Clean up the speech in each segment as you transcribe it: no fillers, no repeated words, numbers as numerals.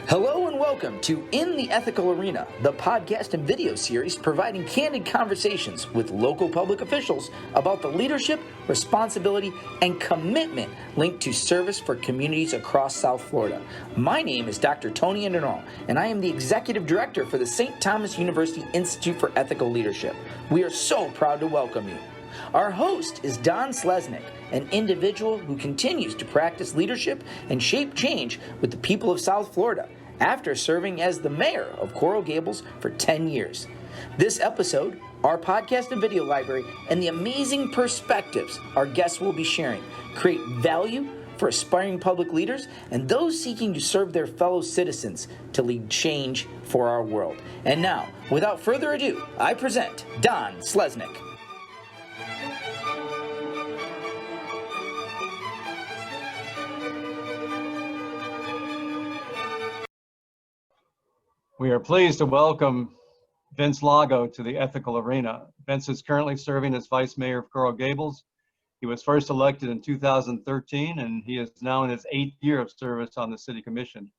Hello and welcome to In the Ethical Arena, the podcast and video series providing candid conversations with local public officials about the leadership, responsibility, and commitment linked to service for communities across South Florida. My name is Dr. Tony Anderno, and I am the Executive Director for the St. Thomas University Institute for Ethical Leadership. We are so proud to welcome you. Our host is Don Slesnick, an individual who continues to practice leadership and shape change with the people of South Florida after serving as the mayor of Coral Gables for 10 years. This episode, our podcast and video library, and the amazing perspectives our guests will be sharing create value for aspiring public leaders and those seeking to serve their fellow citizens to lead change for our world. And now, without further ado, I present Don Slesnick. We are pleased to welcome Vince Lago to the Ethical Arena. Vince is currently serving as Vice Mayor of Coral Gables. He was first elected in 2013, and he is now in his 8th year of service on the City Commission.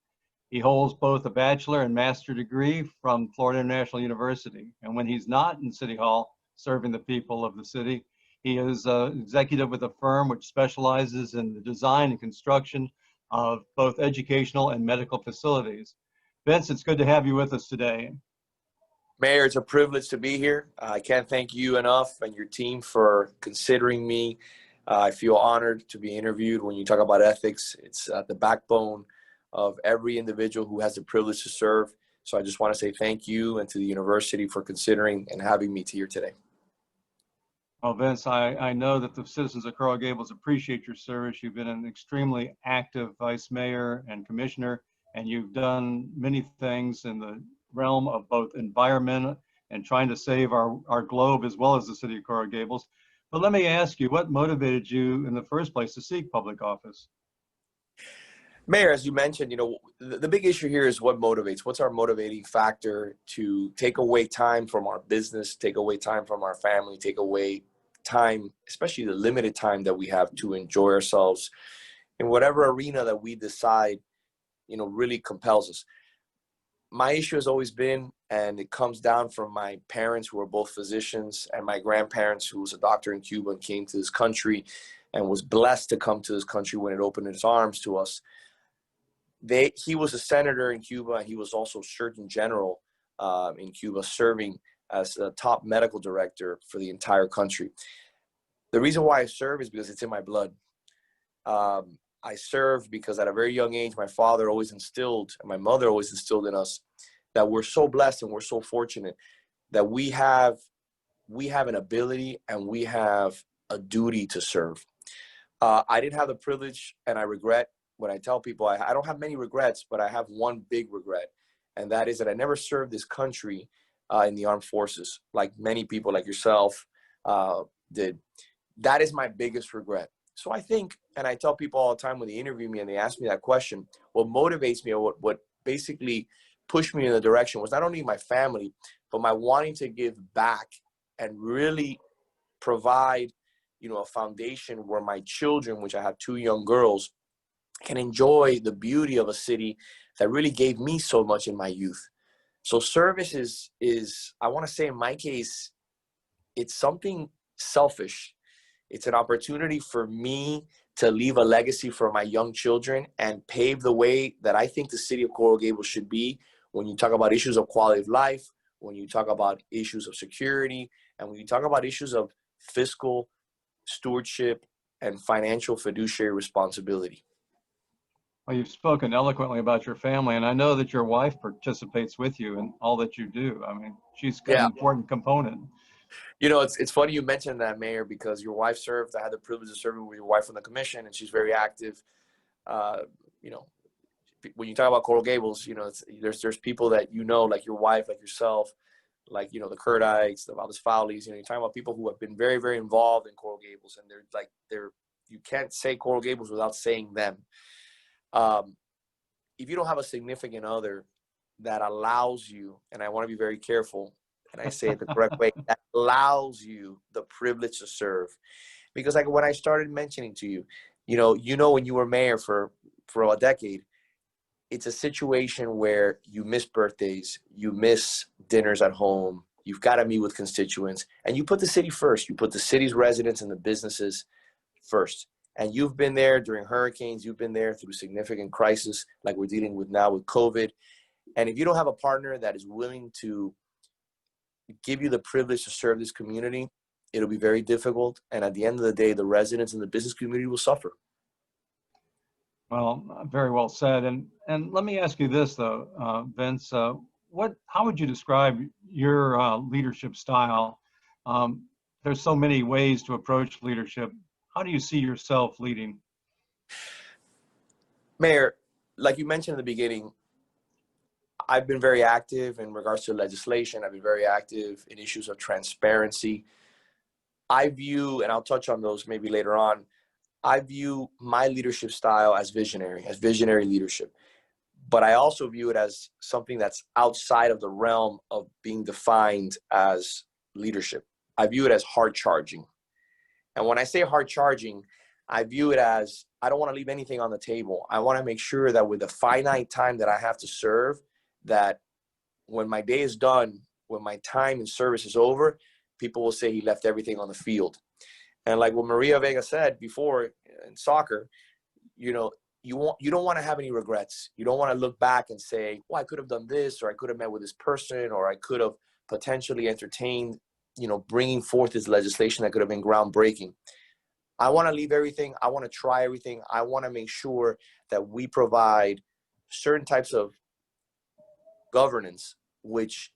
He holds both a bachelor and master degree from Florida International University. And when he's not in City Hall serving the people of the city, he is an executive with a firm which specializes in the design and construction of both educational and medical facilities. Vince, it's good to have you with us today. Mayor, it's a privilege to be here. I can't thank you enough and your team for considering me. I feel honored to be interviewed. When you talk about ethics, it's at the backbone of every individual who has the privilege to serve. So I just want to say thank you and to the university for considering and having me here today. Well, Vince, I know that the citizens of Coral Gables appreciate your service. You've been an extremely active vice mayor and commissioner, and you've done many things in the realm of both environment and trying to save our globe as well as the city of Coral Gables. But let me ask you, what motivated you in the first place to seek public office? Mayor, as you mentioned, the big issue here is what motivates. What's our motivating factor to take away time from our business, take away time from our family, take away time, especially the limited time that we have to enjoy ourselves in whatever arena that we decide really compels us. My issue has always been, and it comes down from my parents who are both physicians and my grandparents who was a doctor in Cuba and came to this country and was blessed to come to this country when it opened its arms to us. He was a senator in Cuba, and he was also Surgeon General in Cuba, serving as a top medical director for the entire country. The reason why I serve is because it's in my blood. I serve because at a very young age, my father always instilled, and my mother always instilled in us that we're so blessed and we're so fortunate that we have an ability and we have a duty to serve. I didn't have the privilege, and I regret when I tell people I don't have many regrets, but I have one big regret, and that is that I never served this country in the armed forces like many people like yourself did. That is my biggest regret. So I think, and I tell people all the time when they interview me and they ask me that question, what motivates me or what basically pushed me in the direction was not only my family, but my wanting to give back and really provide, a foundation where my children, which I have 2 young girls, can enjoy the beauty of a city that really gave me so much in my youth. So service is I want to say in my case, it's something selfish. It's an opportunity for me to leave a legacy for my young children and pave the way that I think the city of Coral Gables should be when you talk about issues of quality of life, when you talk about issues of security, and when you talk about issues of fiscal stewardship and financial fiduciary responsibility. Well, you've spoken eloquently about your family, and I know that your wife participates with you in all that you do. I mean, she's an important component. It's funny you mentioned that, Mayor, because your wife served. I had the privilege of serving with your wife on the commission, and she's very active. When you talk about Coral Gables, there's people that like your wife, like yourself, like the Kurdites, the Valdez Fowleys. You're talking about people who have been very, very involved in Coral Gables, and they're you can't say Coral Gables without saying them. If you don't have a significant other that allows you, and I want to be very careful, and I say it the correct way, that allows you the privilege to serve. Because like when I started mentioning to you, when you were mayor for a decade, it's a situation where you miss birthdays, you miss dinners at home, you've got to meet with constituents, and you put the city first. You put the city's residents and the businesses first. And you've been there during hurricanes, you've been there through significant crisis like we're dealing with now with COVID. And if you don't have a partner that is willing to give you the privilege to serve this community, it'll be very difficult. And at the end of the day, the residents and the business community will suffer. Well, very well said. And let me ask you this though, Vince, how would you describe your leadership style? There's so many ways to approach leadership. How do you see yourself leading? Mayor, like you mentioned in the beginning, I've been very active in regards to legislation. I've been very active in issues of transparency. I view, and I'll touch on those maybe later on, I view my leadership style as visionary leadership. But I also view it as something that's outside of the realm of being defined as leadership. I view it as hard charging. And when I say hard charging, I view it as I don't want to leave anything on the table. I want to make sure that with the finite time that I have to serve, that when my day is done, when my time in service is over, people will say he left everything on the field. And like what Maria Vega said before in soccer, you know, you don't want to have any regrets. You don't want to look back and say, well, I could have done this, or I could have met with this person, or I could have potentially entertained, you know, bringing forth this legislation that could have been groundbreaking. I want to leave everything. I want to try everything. I want to make sure that we provide certain types of governance, which,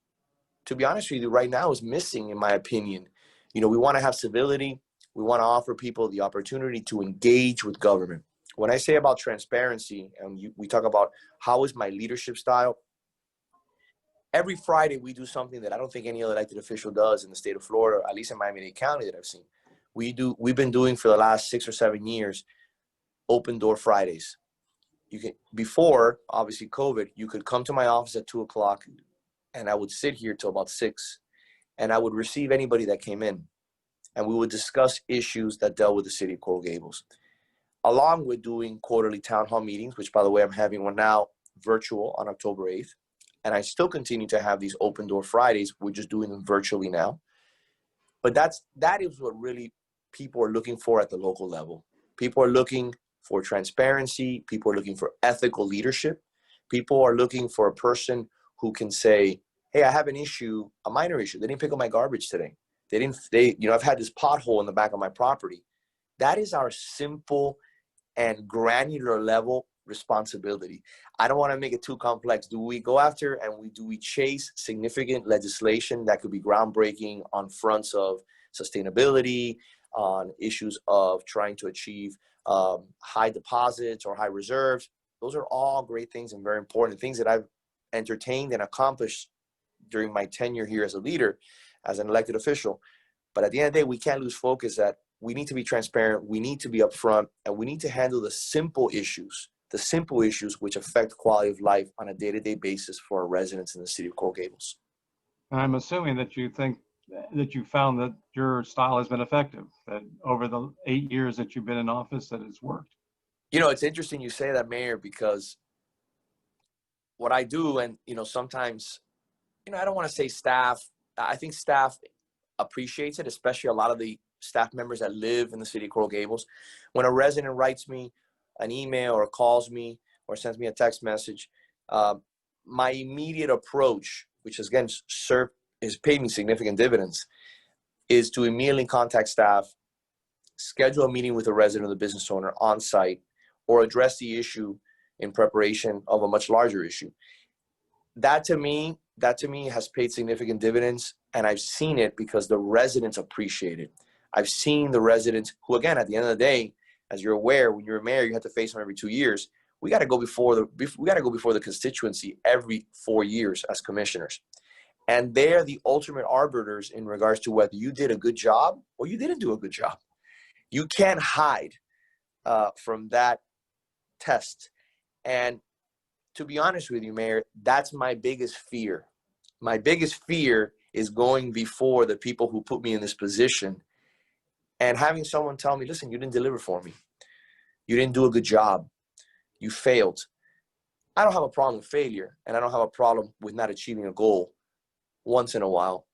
to be honest with you, right now is missing, in my opinion. You know, we want to have civility. We want to offer people the opportunity to engage with government. When I say about transparency, and we talk about how is my leadership style, every Friday we do something that I don't think any other elected official does in the state of Florida, at least in Miami-Dade County that I've seen. We've been doing for the last 6 or 7 years, open door Fridays. Before, obviously COVID, you could come to my office at 2:00 and I would sit here till about 6, and I would receive anybody that came in, and we would discuss issues that dealt with the city of Coral Gables, along with doing quarterly town hall meetings, which, by the way, I'm having one now virtual on October 8th. And I still continue to have these open door Fridays. We're just doing them virtually now. But that is what really people are looking for at the local level. People are looking for transparency. People are looking for ethical leadership. People are looking for a person who can say, hey, I have an issue, a minor issue. They didn't pick up my garbage today. I've had this pothole in the back of my property. That is our simple and granular level responsibility. I don't want to make it too complex. Do we go after and do we chase significant legislation that could be groundbreaking on fronts of sustainability, on issues of trying to achieve high deposits or high reserves? Those are all great things and very important things that I've entertained and accomplished during my tenure here as a leader, as an elected official. But at the end of the day, we can't lose focus that we need to be transparent, we need to be upfront, and we need to handle the simple issues which affect quality of life on a day-to-day basis for our residents in the city of Coral Gables. And I'm assuming that you found that your style has been effective, that over the 8 years that you've been in office, that it's worked. You know, it's interesting you say that, Mayor, because what I do, and, you know, sometimes, you know, I don't want to say staff, I think staff appreciates it, especially a lot of the staff members that live in the city of Coral Gables. When a resident writes me an email or calls me or sends me a text message, my immediate approach, which has, again, has paid me significant dividends, is to immediately contact staff, schedule a meeting with a resident or the business owner on site, or address the issue in preparation of a much larger issue. That to me has paid significant dividends, and I've seen it because the residents appreciate it. I've seen the residents who, again, at the end of the day, as you're aware, when you're a mayor, you have to face them every 2 years. We got to go before the constituency every 4 years as commissioners, and they're the ultimate arbiters in regards to whether you did a good job or you didn't do a good job. You can't hide from that test. And to be honest with you, Mayor, that's my biggest fear. My biggest fear is going before the people who put me in this position and having someone tell me, listen, you didn't deliver for me. You didn't do a good job. You failed. I don't have a problem with failure, and I don't have a problem with not achieving a goal once in a while.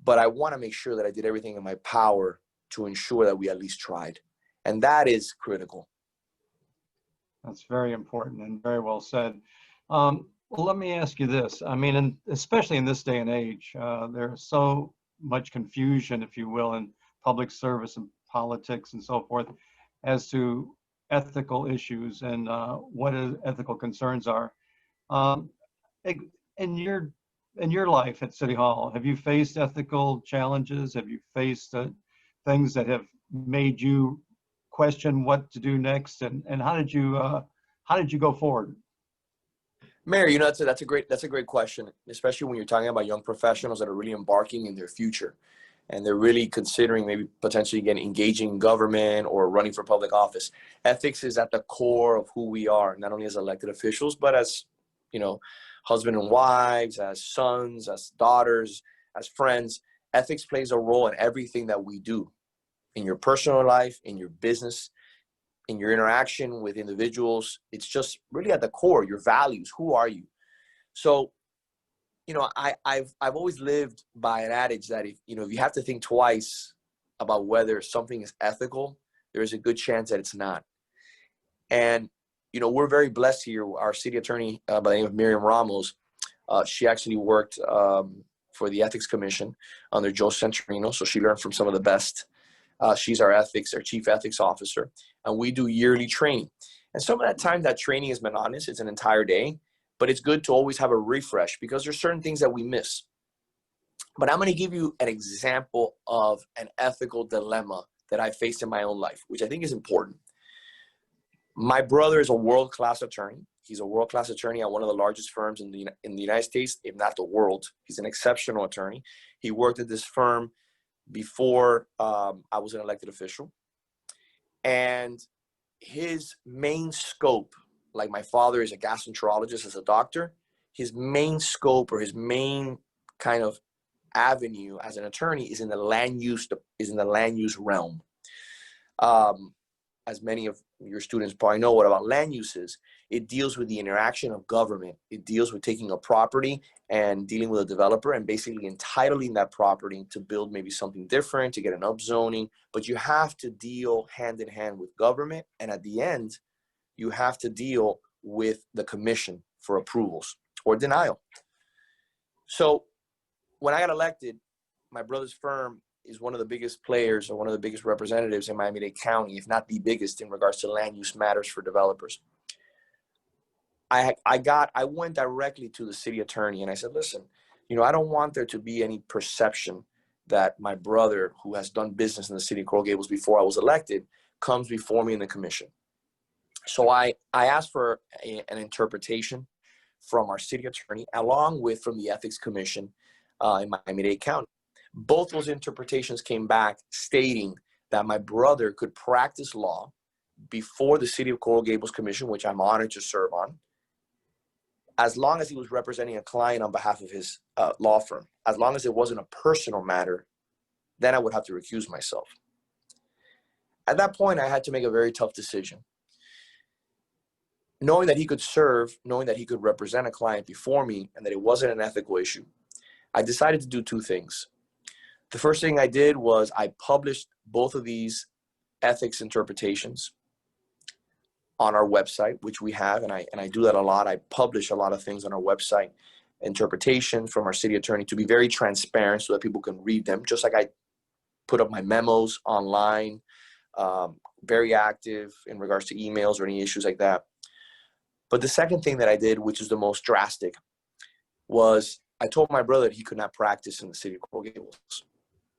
But I want to make sure that I did everything in my power to ensure that we at least tried. And that is critical. That's very important and very well said. Well, let me ask you this. I mean, especially in this day and age, there's so much confusion, if you will, in public service and politics and so forth as to ethical issues and what ethical concerns are. Um, in your life at City Hall, have you faced ethical challenges? Have you faced things that have made you question what to do next? And how did you go forward? Mary, that's a great question, especially when you're talking about young professionals that are really embarking in their future, and they're really considering maybe potentially getting engaging in government or running for public office. Ethics is at the core of who we are, not only as elected officials, but as, husband and wives, as sons, as daughters, as friends. Ethics plays a role in everything that we do, in your personal life, in your business, in your interaction with individuals. It's just really at the core, your values. Who are you? So, I've always lived by an adage that if you have to think twice about whether something is ethical, there is a good chance that it's not. And, we're very blessed here. Our city attorney by the name of Miriam Ramos, she actually worked for the Ethics Commission under Joe Centurino. So she learned from some of the best. She's our chief ethics officer, and we do yearly training. And some of that time, that training is monotonous. It's an entire day, but it's good to always have a refresh because there's certain things that we miss. But I'm going to give you an example of an ethical dilemma that I faced in my own life, which I think is important. My brother is a world-class attorney. He's a world-class attorney at one of the largest firms in the United States, if not the world. He's an exceptional attorney. He worked at this firm before I was an elected official. And his main scope, like my father is a gastroenterologist as a doctor, his main scope or his main kind of avenue as an attorney is in the land use realm. As many of your students probably know what about land use is. It deals with the interaction of government. It deals with taking a property and dealing with a developer and basically entitling that property to build maybe something different, to get an upzoning. But you have to deal hand in hand with government. And at the end, you have to deal with the commission for approvals or denial. So when I got elected, my brother's firm is one of the biggest players or one of the biggest representatives in Miami-Dade County, if not the biggest in regards to land use matters for developers. I went directly to the city attorney and I said, listen, I don't want there to be any perception that my brother, who has done business in the city of Coral Gables before I was elected, comes before me in the commission. So I asked for an interpretation from our city attorney, along with from the Ethics Commission in Miami-Dade County. Both those interpretations came back stating that my brother could practice law before the City of Coral Gables Commission, which I'm honored to serve on, as long as he was representing a client on behalf of his law firm. As long as it wasn't a personal matter, then I would have to recuse myself. At that point, I had to make a very tough decision. Knowing that he could serve, knowing that he could represent a client before me, and that it wasn't an ethical issue, I decided to do two things. The first thing I did was I published both of these ethics interpretations on our website, which we have, and I do that a lot. I publish a lot of things on our website, interpretation from our city attorney, to be very transparent so that people can read them, just like I put up my memos online, very active in regards to emails or any issues like that. But the second thing that I did, which is the most drastic, was I told my brother that he could not practice in the city of Coral Gables,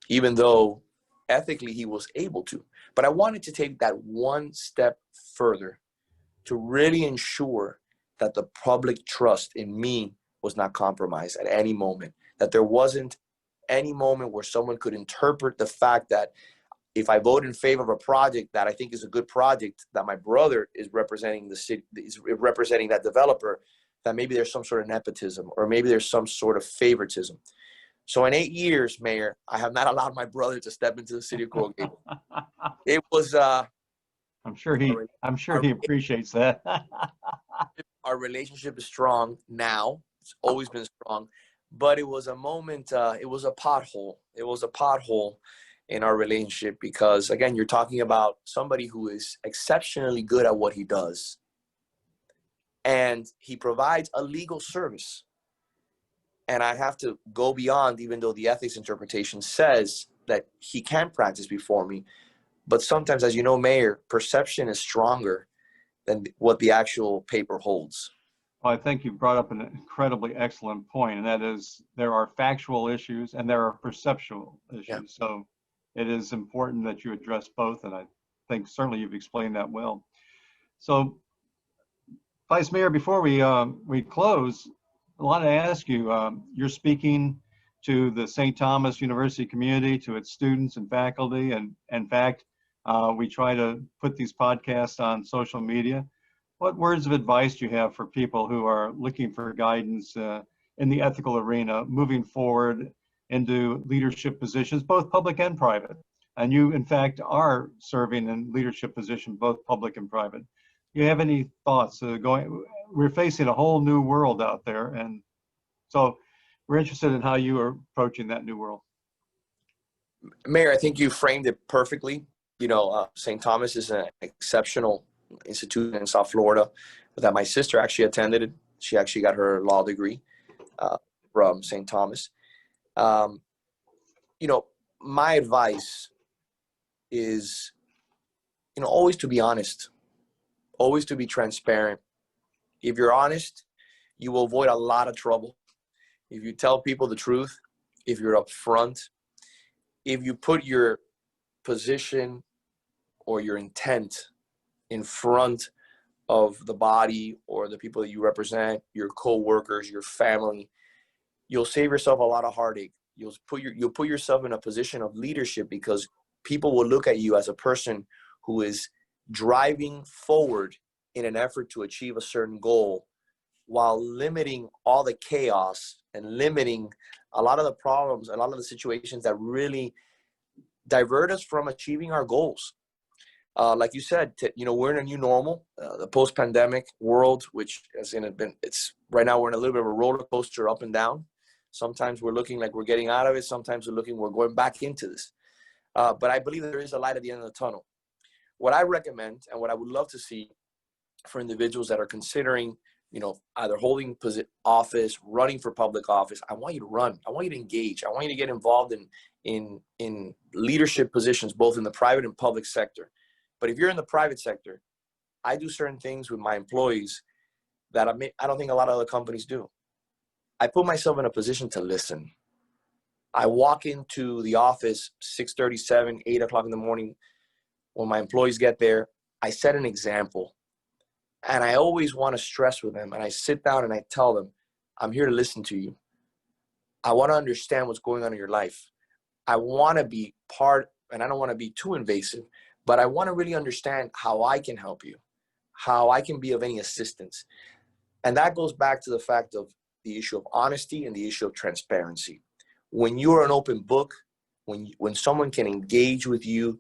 even though ethically he was able to. But I wanted to take that one step further to really ensure that the public trust in me was not compromised at any moment, that there wasn't any moment where someone could interpret the fact that if I vote in favor of a project that I think is a good project, that my brother is representing the city, is representing that developer, that maybe there's some sort of nepotism or maybe there's some sort of favoritism. So in 8 years, Mayor, I have not allowed my brother to step into the city of Coral Gables. It was I'm sure he appreciates that. our relationship is strong now. It's always been strong, but it was a moment, it was a pothole. It was a pothole in our relationship because, again, you're talking about somebody who is exceptionally good at what he does. And he provides a legal service. And I have to go beyond, even though the ethics interpretation says that he can practice before me. But sometimes, as you know, Mayor, perception is stronger than what the actual paper holds. Well, I think you brought up an incredibly excellent point, and that is there are factual issues and there are perceptual issues. Yeah. So it is important that you address both, and I think certainly you've explained that well. So, Vice Mayor, before we close, I want to ask you, you're speaking to the St. Thomas University community, to its students and faculty, and in fact, we try to put these podcasts on social media. What words of advice do you have for people who are looking for guidance in the ethical arena, moving forward into leadership positions, both public and private? And you, in fact, are serving in leadership positions, both public and private. Do you have any thoughts we're facing a whole new world out there, and so we're interested in how you are approaching that new world. Mayor, I think you framed it perfectly. You know, St. Thomas is an exceptional institution in South Florida that my sister actually attended. She actually got her law degree from St. Thomas. You know, my advice is, you know, always to be honest, always to be transparent. If you're honest, you will avoid a lot of trouble. If you tell people the truth, if you're upfront, if you put your position or your intent in front of the body or the people that you represent, your co-workers, your family, you'll save yourself a lot of heartache. You'll put yourself in a position of leadership because people will look at you as a person who is driving forward in an effort to achieve a certain goal while limiting all the chaos and limiting a lot of the problems, a lot of the situations that really divert us from achieving our goals. Like you said, you know, we're in a new normal, the post-pandemic world, which has it's right now we're in a little bit of a roller coaster up and down. Sometimes we're looking like we're getting out of it. Sometimes we're going back into this. But I believe there is a light at the end of the tunnel. What I recommend and what I would love to see for individuals that are considering, you know, either holding office, running for public office, I want you to run. I want you to engage. I want you to get involved in leadership positions, both in the private and public sector. But if you're in the private sector, I do certain things with my employees that I don't think a lot of other companies do. I put myself in a position to listen. I walk into the office 6:37, 8 o'clock in the morning. When my employees get there, I set an example. And I always want to stress with them. And I sit down and I tell them, I'm here to listen to you. I want to understand what's going on in your life. I want to be part, and I don't want to be too invasive, but I want to really understand how I can help you, how I can be of any assistance. And that goes back to the fact of the issue of honesty and the issue of transparency. When you're an open book, when someone can engage with you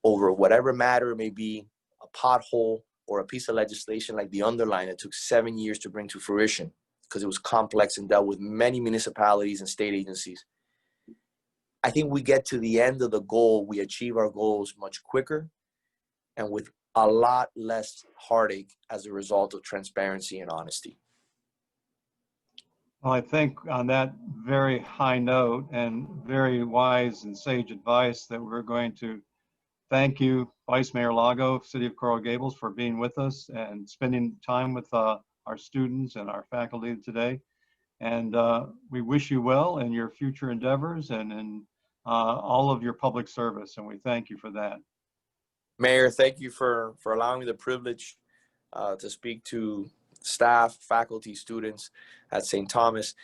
over whatever matter it may be, a pothole or a piece of legislation like the underline that took 7 years to bring to fruition because it was complex and dealt with many municipalities and state agencies. I think we get to the end of the goal, we achieve our goals much quicker and with a lot less heartache as a result of transparency and honesty. Well, I think on that very high note and very wise and sage advice that we're going to thank you, Vice Mayor Lago, City of Coral Gables, for being with us and spending time with our students and our faculty today. And we wish you well in your future endeavors and in all of your public service, and we thank you for that. Mayor, thank you for allowing me the privilege to speak to staff, faculty, students at St. Thomas.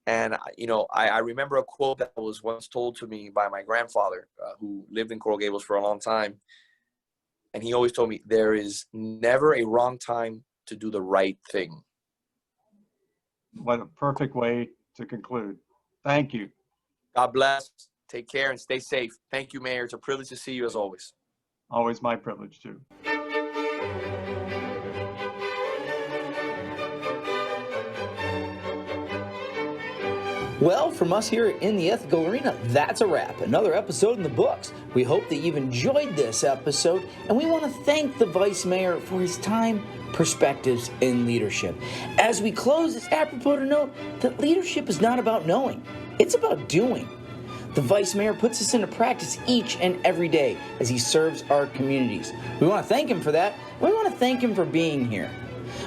And, you know, I remember a quote that was once told to me by my grandfather, who lived in Coral Gables for a long time. And he always told me, there is never a wrong time to do the right thing. What a perfect way to conclude. Thank you. God bless. Take care and stay safe. Thank you, Mayor. It's a privilege to see you as always. Always my privilege, too. Well, from us here in the Ethical Arena, that's a wrap. Another episode in the books. We hope that you've enjoyed this episode, and we want to thank the Vice Mayor for his time, perspectives, and leadership. As we close, it's apropos to note that leadership is not about knowing, it's about doing. The Vice Mayor puts this into practice each and every day as he serves our communities. We want to thank him for that. We want to thank him for being here.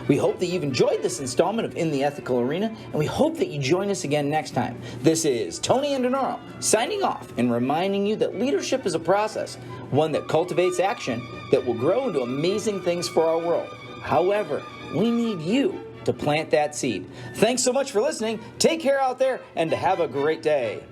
We hope that you've enjoyed this installment of In the Ethical Arena, and we hope that you join us again next time. This is Tony Andenaro signing off and reminding you that leadership is a process, one that cultivates action that will grow into amazing things for our world. However, we need you to plant that seed. Thanks so much for listening. Take care out there and have a great day.